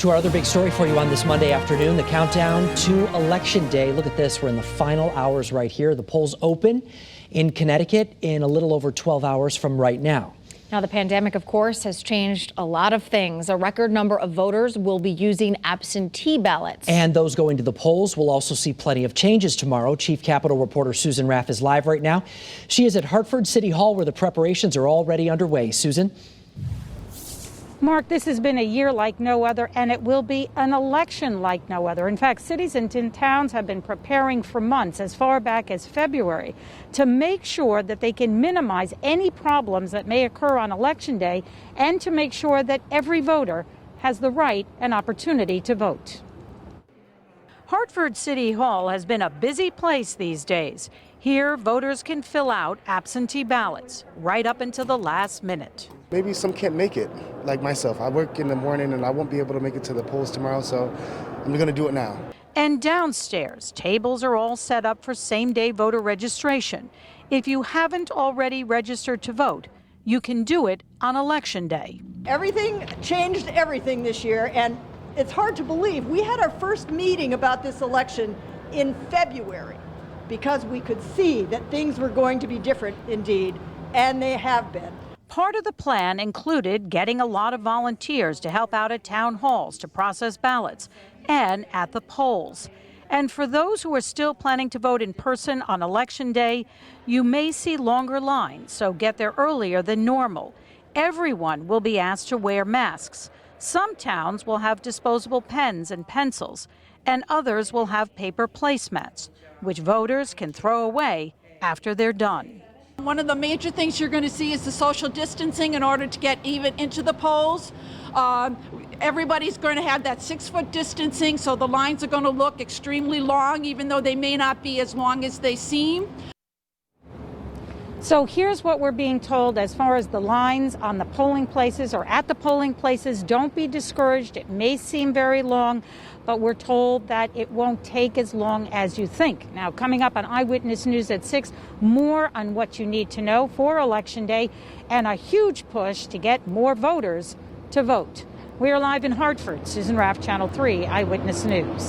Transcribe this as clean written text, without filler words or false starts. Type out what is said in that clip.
To our other big story for you on this Monday afternoon, the countdown to Election Day. Look at this. We're in the final hours right here. The polls open in Connecticut in a little over 12 hours from right now. Now, the pandemic, of course, has changed a lot of things. A record number of voters will be using absentee ballots. And those going to the polls will also see plenty of changes tomorrow. Chief Capitol reporter Susan Raff is live right now. She is at Hartford City Hall where the preparations are already underway. Susan? Mark, this has been a year like no other, and it will be an election like no other. In fact, cities and towns have been preparing for months, as far back as February, to make sure that they can minimize any problems that may occur on Election Day and to make sure that every voter has the right and opportunity to vote. Hartford City Hall has been a busy place these days. Here, voters can fill out absentee ballots right up until the last minute. Maybe some can't make it, like myself. I work in the morning and I won't be able to make it to the polls tomorrow, so I'm going to do it now. And downstairs, tables are all set up for same-day voter registration. If you haven't already registered to vote, you can do it on Election Day. Everything changed everything this year, and it's hard to believe. We had our first meeting about this election in February because we could see that things were going to be different indeed, and they have been. Part of the plan included getting a lot of volunteers to help out at town halls to process ballots and at the polls. And for those who are still planning to vote in person on Election Day, you may see longer lines, so get there earlier than normal. Everyone will be asked to wear masks. Some towns will have disposable pens and pencils, and others will have paper placemats, which voters can throw away after they're done. One of the major things you're going to see is the social distancing in order to get even into the polls. Everybody's going to have that 6-foot distancing, so the lines are going to look extremely long, even though they may not be as long as they seem. So here's what we're being told as far as the lines on the polling places or at the polling places. Don't be discouraged. It may seem very long, but we're told that it won't take as long as you think. Now, coming up on Eyewitness News at 6, more on what you need to know for Election Day and a huge push to get more voters to vote. We are live in Hartford. Susan Raff, Channel 3 Eyewitness News.